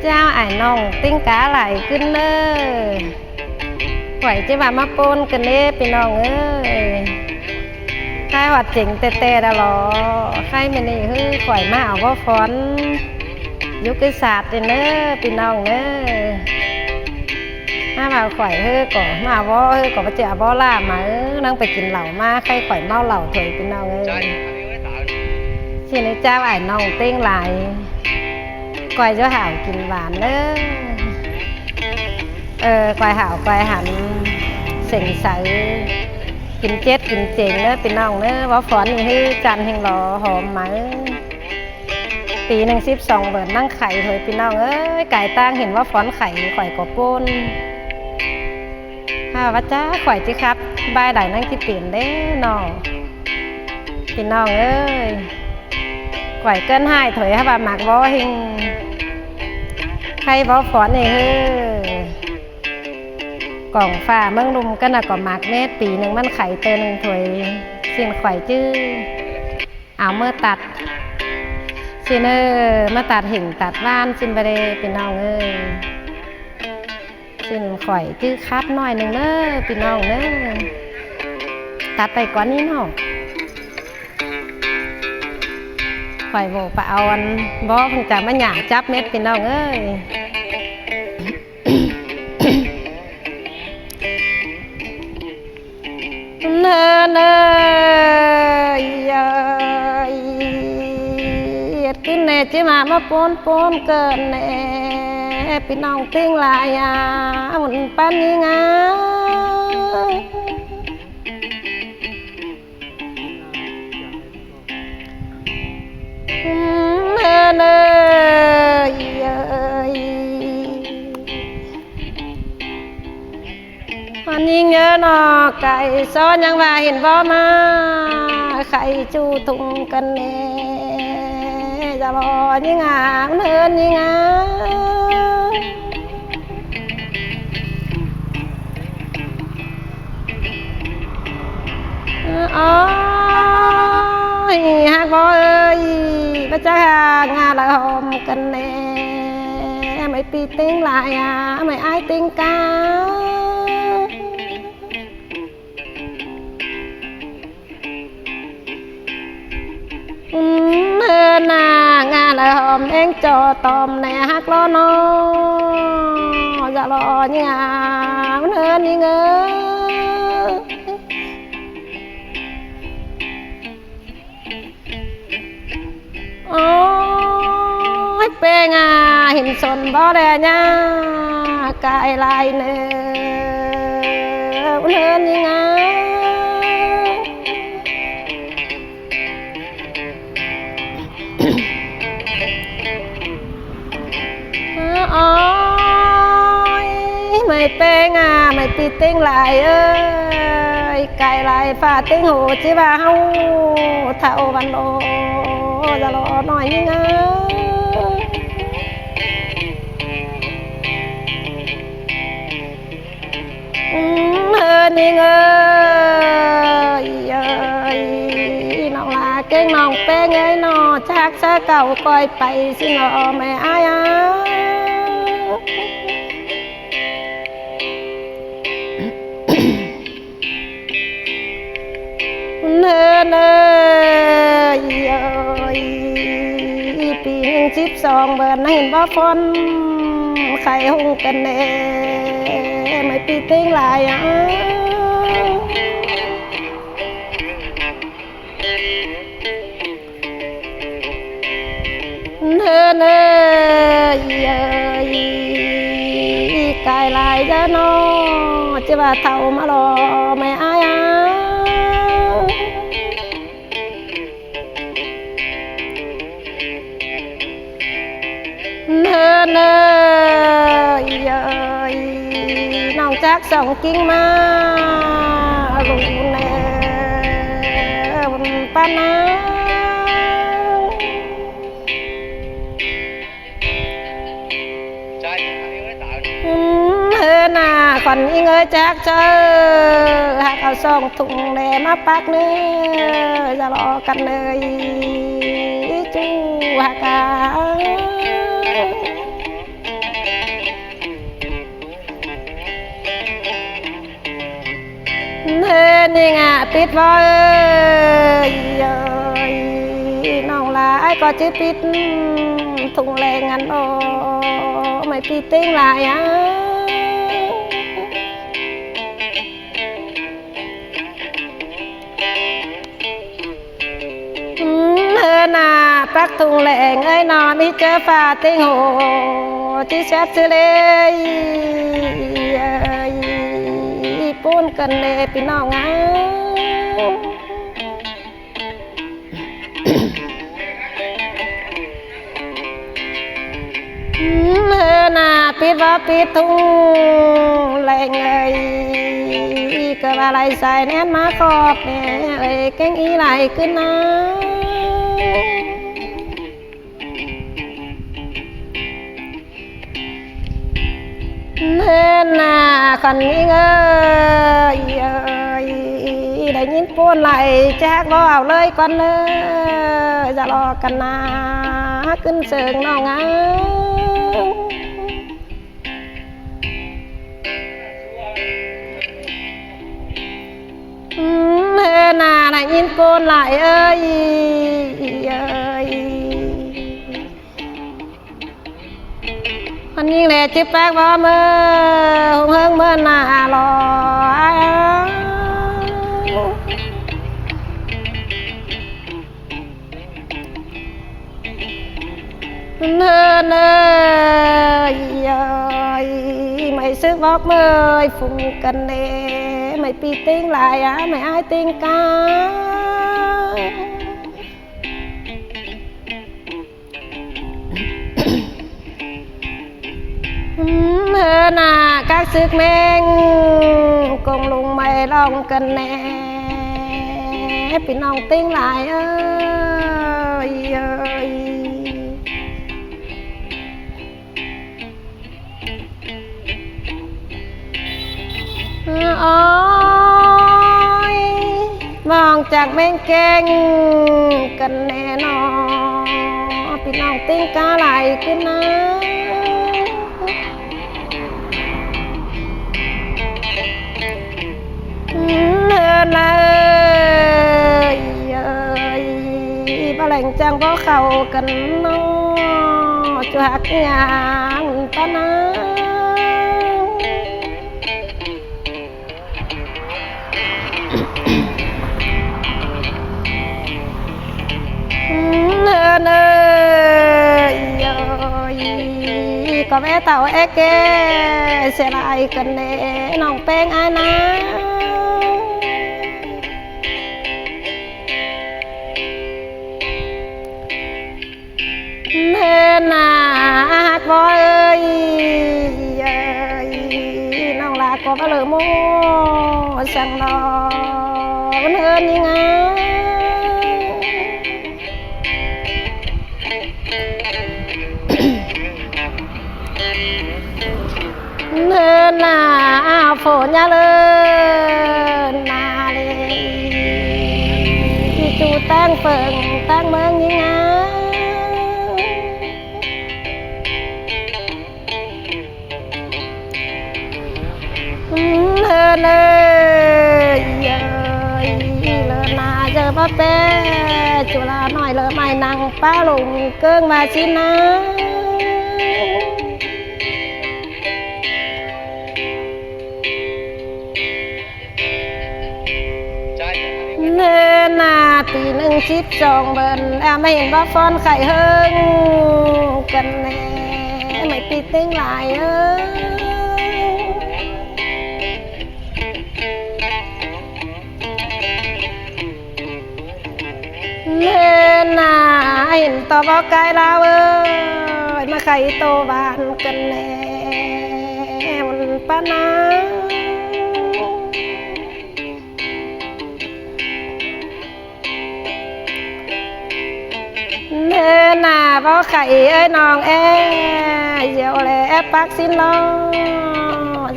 เจ้าไอ้น้องติ้งกาไหลขึ้นเนอไหวจะว่ามาปนกันเน่พี่น้องเอ้ยใครว่าเจ๋งเตะๆดะหรอใครไม่นี่คือข่อยมาเอาว่าฟอนยุคศาสตร์เนอพี่น้องเนอมาว่าข่อยเฮ้อก่อมาว่าเฮ้อก่อมาเจ้าบ่ล่ามานั่งไปกินเหล้ามาใครข่อยเมาเหล้าถอยพี่น้องเอ้ยชื่อในเจ้าไอ้น้องติ้งไหลก่อยจะหาวกินหวานเนอก่อยหาวก่อยหันเสียงใสกินเจ็ดกินเจ๋งเนอพี่น้องเนอว่าฝอนนี่ให้จันแห่งรอหอมมาปี12เบิดนั่งไข่ถอยพี่น้องเอ้ยไก่ตั้งเห็นว่าฝอนไข่ข่อยกบปุ้นฮ่าว่าจ้าข่อยจิครับบายใดนั่งที่เปลี่ยนเด้นอพี่น้องเอ้ยข่อยเกินให้ถอยให้ว่าหมักบ่เฮงใครบ่ฝอนนี่เฮ้อกล่องฟ้าเมืองลุมก็น่ะก็หมักเม็ดปีหนึ่งมันไข่เตอหนึ่งถวยสิ่งข่อยจื้อเอาเมื่อตัดสิเนอมาตัดหิ่งตัดว่านสินไปเลยพี่น้องเอ้ยสินข่อยจื้อคัดหน่อยหนึ่งเนอพี่น้องเนอตัดไปก่อนนี้เนาะข่อยโบไปเอาอันบ่คงจะมาหยาจับเม็ดพี่น้องเอ้ยเนอเนยกินเนจิมาปนเกินเนพี่น้องติ้งลายหมุนปันยิ่งเนอันนี้เงินนอไก่ซ้อนยังว่าเห็นบ่มาไข่จูทุงกันเน่จะรอยิ่งเนินยิ่งอ๋อฮักบ่เอ้ยพระเจ้างาละหอมกันเน่ไม่ปีติ้งลายไม่อายติ้งกาเนินนางาละหอมเองจอตอมแน่ฮักล้อนอจะรอยิ่งเนินยิ่งโอ้ยเป้งเห็นสนบ่แดญากายลายเนื้อเนินยิ่งโอ้ยไม่เป้งไม่ปีติ้งลายเอ้ยไก่ลายฝ่าติ้งหูจิบ่าเฮาเท่าวันโลจะรอหน่อยยิ่งนี่เงยน้องลาเก่งน้องเป้งเอ้ยน้อชักเสื้อเก่าก้อยไปสิน้อแม่อายเนยปี12เบิร์นเห็นว่าฟอนไข่หงกันเน่ไม่ปีติ้งลายเนยกายลายจะนอจะว่าเท่ามารอไม่อายเนยน้องจักส่องกิ้งมาลุงเนบนป้านาน่าก่อนยิ่งจักเจอหากเอาส่องถุงแหลมาปักเนื้อจะรอกันเลยจูหาก ปิดบ่น้องลาไอ้ก็จะปิดถุงแรงงันโอไม่ปิดติ้งลายน่าปักถุงแรงเอ้ยนอนมีเจอฟ้าติ้งโหที่แซ่บเลยปูนกันเลยพี่น้องน่าปิดว่าปิดถุงแรงเอ้ยก็อะไรใส่แน่นมาขอบเนี่ยเอ้ยแกงอีไหลขึ้นนะน่าคนนี้เอ้ยได้ยินปูนไหลแจ๊กบ่เอาเลยก่อนเลยจะรอกันนะขึ้นเสิงน้องน่าได้ยินปูนไหลเอ้ยมันยิ่งแหล่จิบแป๊กบ่เมื่อหงเฮิงเมื่อหน้าลอยเนิ่ไม่ซึกบอกเมื่อยฝุ่งกันเน่ไม่ปีติ้งลายไม่อายติ้งกาน่ากักซึกแมงกงลุงไม่ลองกันแน่พี่น้องติ้งหลายเอ้ยโอ้ยมองจากแมงแกงกันแน่นอนพี่น้องติ้งกาไหลขึ้นนะบะแหลงจังบ่เข้ากันน้อจวักงานปะนะก็แม่เต่าเอ๊กเสียลายกันเน่น้องแป้งอายนะน่าฮักบ่เอ้ยน้องลาก็บ่เลยโม่สั่งรอมันเฮินยังไงน่าฝนยาเลยน่าเลยจูแตงเปิงแตงเมืองยังไงเลยนาเจอป้าเป้จุฬาหน่อยเลยไม่นั่งป้าลงเกิ้งมาชินะนาตีหนึ่ง12เบิ้ลไม่เห็นว่าฟอนไข่เฮิงกันแน่ไม่ปีติ้งหลายน่าเห็นต่อบอกไกลเรามาไข่โตบ้านกันแน่มันปะนะน่าบอกไข่เอ้ยน้องเดี๋ยวแลปักสินรอ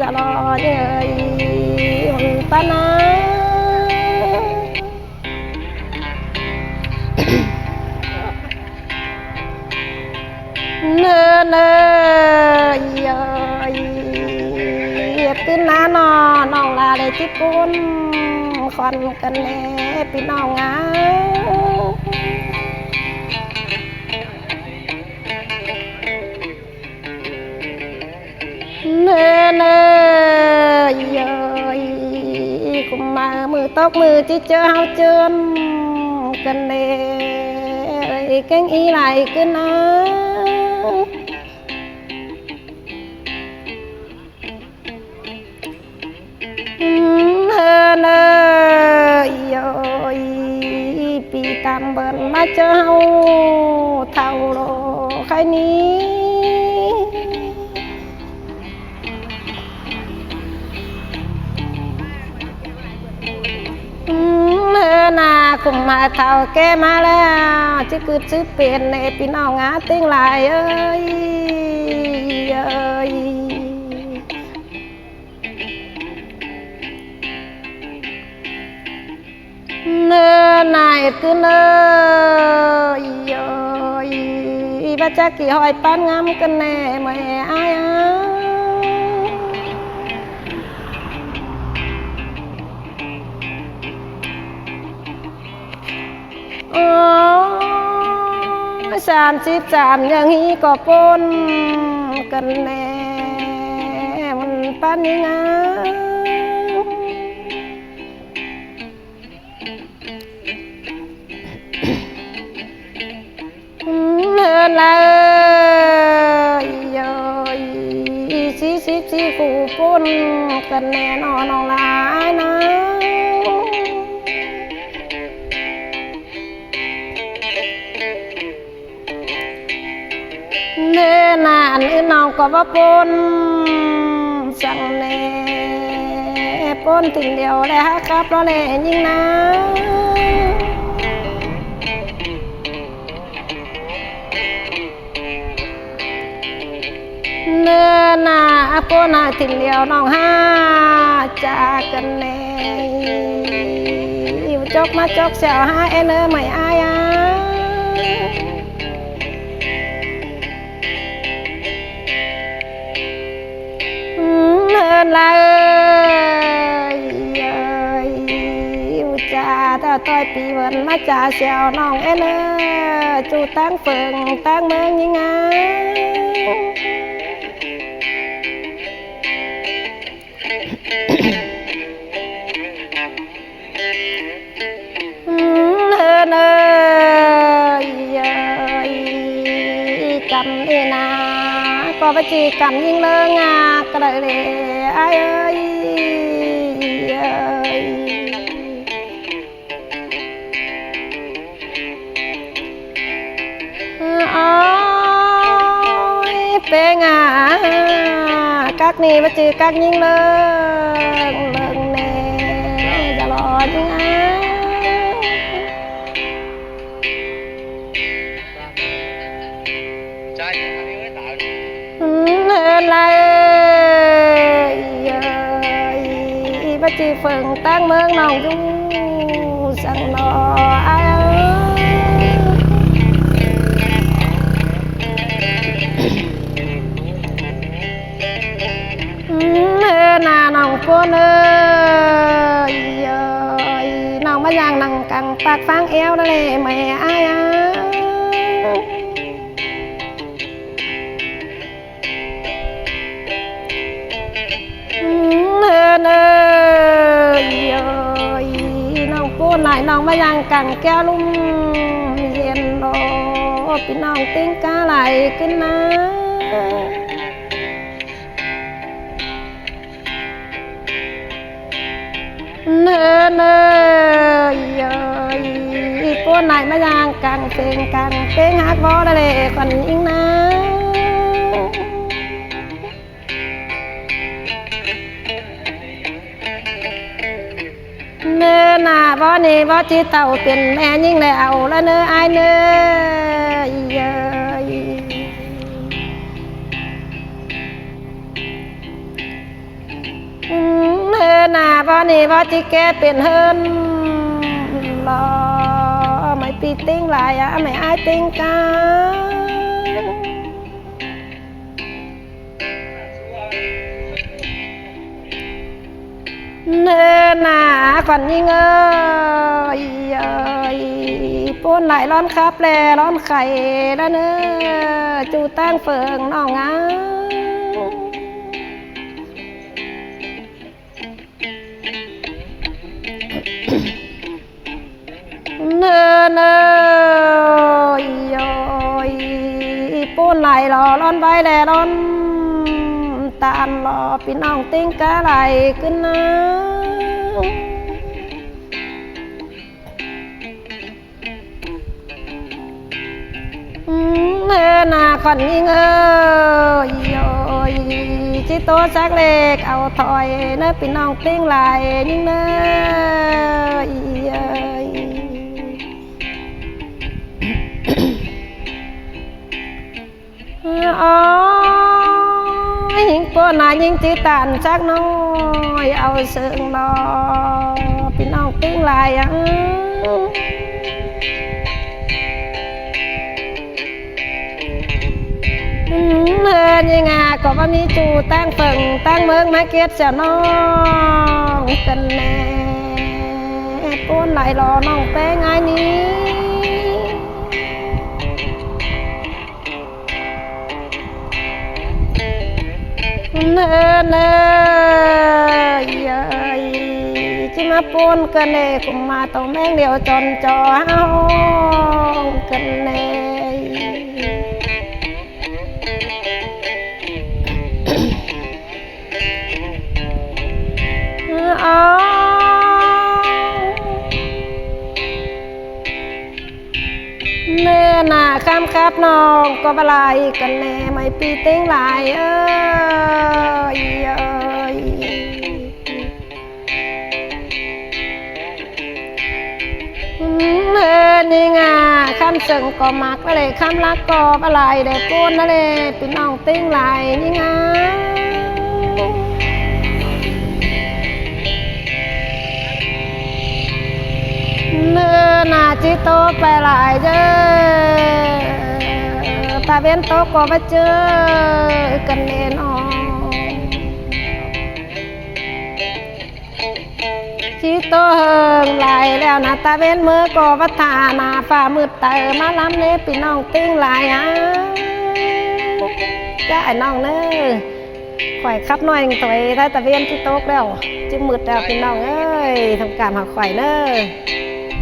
จะรอเย้ยมันปะนะขึ้นน้านอนน้องลาเลยที่ปุ้นข คอนกันแน่พี่น้องอ่ะเนเนยยกุมมามือตกมือที่เจอเฮาเจิมกันเน่แกงอีไหลขึ้นนะเนยยปีตามเบิ่นมาเจอเฮาเท่าโลใครนี้นาคุมมาเท่าแกมาแล้วจะกึดซื้อเป็นในพี่น้องงาติ้งลายเอ้ยเอ้ยเนื้อนายคือเนื้อยบัจจักกี่หอยปั้นงามกันแน่เมื่อไอ้33อย่างนี้ก็ปนกันแน่มันปั้นยังไงเลย44กูปนกันแน่นอนน้องลายนะเนื้อนานน้องก็ว่าปนสั่งแน่ปนถึงเดียวแล้วครับเราเลยยิ่งนะเนื้อนาปนถึงเดียวน้องห้าจากกันแน่อยู่จกมาจกเสียวห้าเนื้อไม่อายเลยจ่าถ้าต่อยปีวันมาจ่าเสียวน้องเนจูตั้งเฟิงตั้งเมืองยังไงเนกำเอนาก็ไปจีกำยิงเลิงกระเดไอ้เอ้ยเป็นcác ni bắt chư các những lần lần nè giờ lo những lại bắt chư phần tan mơn nòng du sang loน้องปนน้องมาย่างนั่งกังปากฟังเอวเลยแม่อ้ายน้องปนไหนน้องมาย่างกังแก้วลุ่มเย็นโลพี่น้องติ้งกาไหลขึ้นนะเนยปนไหนมาย่างกังเพลงฮักบอได้เลยก่อนยิงนะเนื้อหน้าบอนี่บอจีเต่าเป็นแม่ยิ่งเลยเอาแล้วเนื้อไอเนื้อหน้าบ่นี่บ่จิแกเป็นเฮินรอไม่ปีติ้งหลายไม่อายติ้งกาเนื้อ หนาก่อนยิงปูนไหลร้อนครับแลร้อนไข่แล้วเนื้อจูตั้งเฟิงน้องงาเนื้อยปูนไหลรอร้อนใบแลร้อนตาลรอพี่น้องติ้งกะไหลขึ้นนะนาคอนยิงจิโตชักเล็กเอาถอยเนื้อพี่น้องติ้งไหลยิงเนื้อ๋อยิงปนายิงจีตันชักน้อยเอาเสืองรอพี่น้องติ้งไหลยังไงก็ว่ามีจูตั้งเปิงตั้งเมืองมาเก็ตเสียน้องกันแน่ปูนไหลรอน้องแป้งไงนี้เนจิมาปูนกันเน่กุมมาต้องแม่งเดียวจนจอห้องกันเน่เนื้อหนาข้ามครับน้องก็บลายกันแน่ไม่ปีเต้งลายนี่ไงข้ามเสิงก็มักอะไรข้ามรักก็บลายเด็กปูนนั่นเลยพี่น้องเต้งลายนี่ไงเนื้อหนาจิโตไปหลายเด้อตาเว้นโตก็มาเจอกันแน่นอนจิโตเฮิงหลายแล้วนะตาเว้นมือก็วัฒนาฝ่ามืดเตอมาล้ำเนพี่น้องติ้งหลายจ้าไอ้น้องเน้อข่อยขับน้อยตัวถ้าตาเว้นจิโตแล้วจิมืดแล้วพี่น้องเอ้ยทำการหาข่อยเน้อ